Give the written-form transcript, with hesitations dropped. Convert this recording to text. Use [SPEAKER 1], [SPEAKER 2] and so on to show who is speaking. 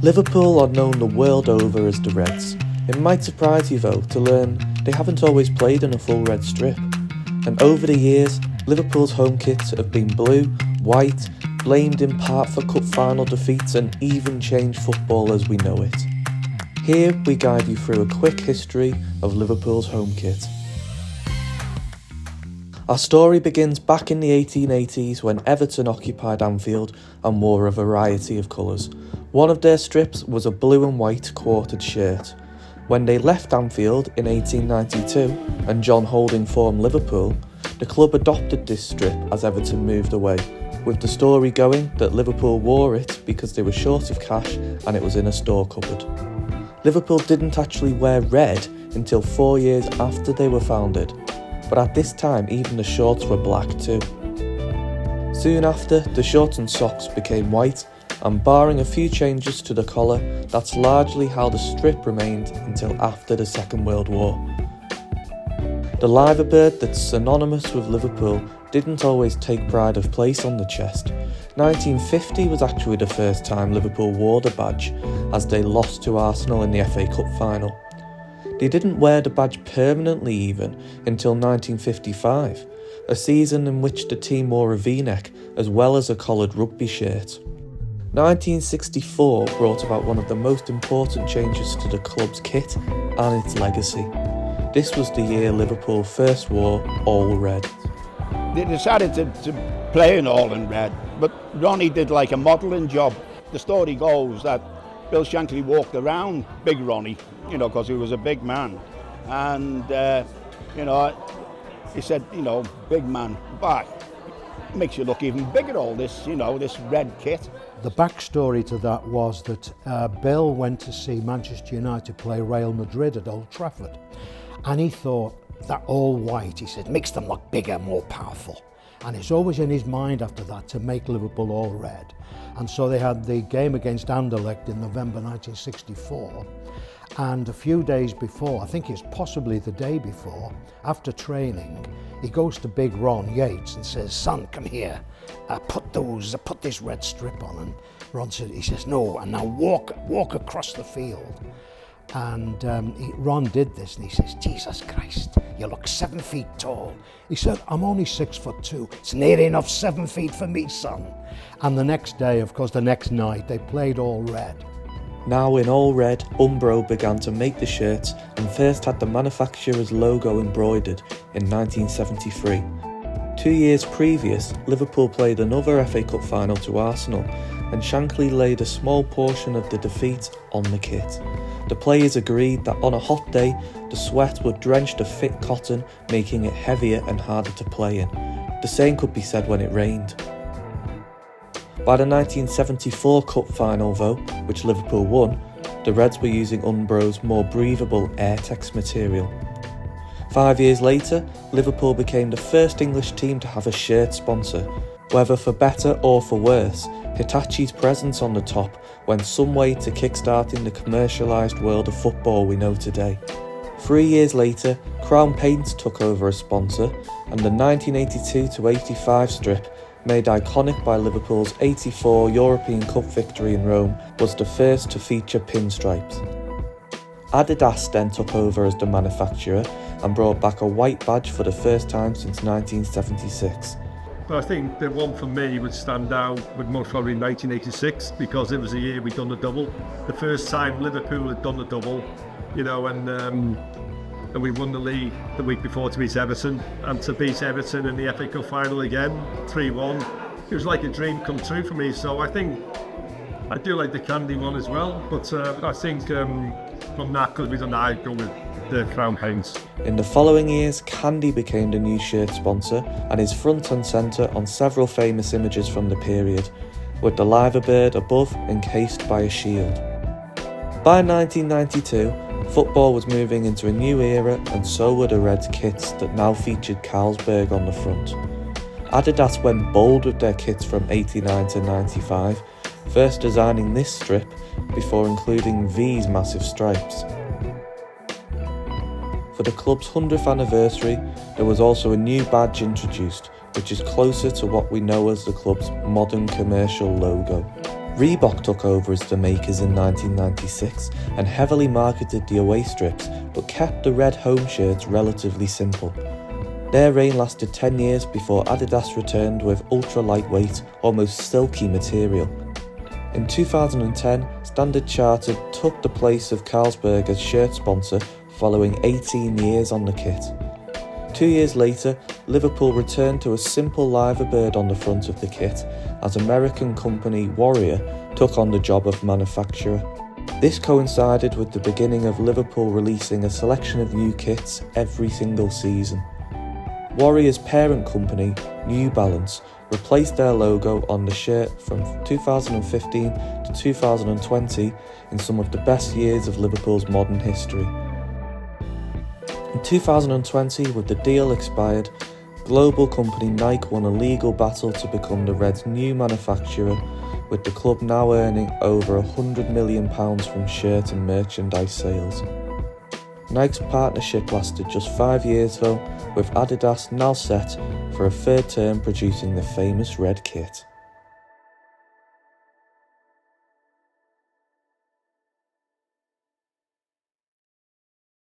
[SPEAKER 1] Liverpool are known the world over as the Reds. It might surprise you though to learn they haven't always played in a full red strip. And over the years, Liverpool's home kits have been blue, white, blamed in part for cup final defeats and even changed football as we know it. Here we guide you through a quick history of Liverpool's home kit. Our story begins back in the 1880s when Everton occupied Anfield and wore a variety of colours. One of their strips was a blue and white quartered shirt. When they left Anfield in 1892 and John Holding formed Liverpool, the club adopted this strip as Everton moved away, with the story going that Liverpool wore it because they were short of cash and it was in a store cupboard. Liverpool didn't actually wear red until 4 years after they were founded, but at this time even the shorts were black too. Soon after, the shorts and socks became white, and barring a few changes to the collar, that's largely how the strip remained until after the Second World War. The liver bird that's synonymous with Liverpool didn't always take pride of place on the chest. 1950 was actually the first time Liverpool wore the badge, as they lost to Arsenal in the FA Cup final. They didn't wear the badge permanently even until 1955, a season in which the team wore a V-neck as well as a collared rugby shirt. 1964 brought about one of the most important changes to the club's kit and its legacy. This was the year Liverpool first wore all red.
[SPEAKER 2] They decided to play in all in red, but Ronnie did like a modelling job. The story goes that Bill Shankly walked around Big Ronnie, because he was a big man. And, he said, big man, back. Makes you look even bigger, all this, this red kit.
[SPEAKER 3] The backstory to that was that Bill went to see Manchester United play Real Madrid at Old Trafford. And he thought that all white, he said, makes them look bigger, more powerful. And it's always in his mind after that to make Liverpool all red. And so they had the game against Anderlecht in November 1964. And a few days before, I think it's possibly the day before, after training, he goes to Big Ron Yates and says, son, come here, put this red strip on. And Ron said, he says, no, and now walk across the field. And Ron did this and he says, Jesus Christ, you look 7 feet tall. He said, I'm only 6'2". It's near enough 7 feet for me, son. And the next day, of course, the next night, they played all red.
[SPEAKER 1] Now in all red, Umbro began to make the shirts and first had the manufacturer's logo embroidered in 1973. 2 years previous, Liverpool played another FA Cup final to Arsenal, and Shankly laid a small portion of the defeat on the kit. The players agreed that on a hot day, the sweat would drench the thick cotton, making it heavier and harder to play in. The same could be said when it rained. By the 1974 Cup final though, which Liverpool won, the Reds were using Umbro's more breathable Airtex material. 5 years later, Liverpool became the first English team to have a shirt sponsor. Whether for better or for worse, Hitachi's presence on the top went some way to kickstarting the commercialised world of football we know today. 3 years later, Crown Paints took over as sponsor, and the 1982-85 strip, made iconic by Liverpool's 84 European Cup victory in Rome, was the first to feature pinstripes. Adidas then took over as the manufacturer and brought back a white badge for the first time since 1976.
[SPEAKER 4] But I think the one for me would stand out would most probably 1986, because it was the year we'd done the double. The first time Liverpool had done the double, and we won the league the week before to beat Everton, and to beat Everton in the FA Cup final again, 3-1. It was like a dream come true for me, so I think I do like the candy one as well, but I think from that, because we done that, I'd go with the Crown Paints.
[SPEAKER 1] In the following years, Candy became the new shirt sponsor and is front and centre on several famous images from the period, with the liver bird above encased by a shield. By 1992, football was moving into a new era, and so were the Reds kits that now featured Carlsberg on the front. Adidas went bold with their kits from 89 to 95, first designing this strip before including V's massive stripes. For the club's 100th anniversary, there was also a new badge introduced, which is closer to what we know as the club's modern commercial logo. Reebok took over as the makers in 1996 and heavily marketed the away strips, but kept the red home shirts relatively simple. Their reign lasted 10 years before Adidas returned with ultra-lightweight, almost silky material. In 2010, Standard Chartered took the place of Carlsberg as shirt sponsor following 18 years on the kit. 2 years later, Liverpool returned to a simple liver bird on the front of the kit as American company Warrior took on the job of manufacturer. This coincided with the beginning of Liverpool releasing a selection of new kits every single season. Warrior's parent company, New Balance, replaced their logo on the shirt from 2015 to 2020 in some of the best years of Liverpool's modern history. In 2020, with the deal expired, global company Nike won a legal battle to become the Reds' new manufacturer, with the club now earning over £100 million from shirt and merchandise sales. Nike's partnership lasted just 5 years though, with Adidas now set for a third term producing the famous red kit.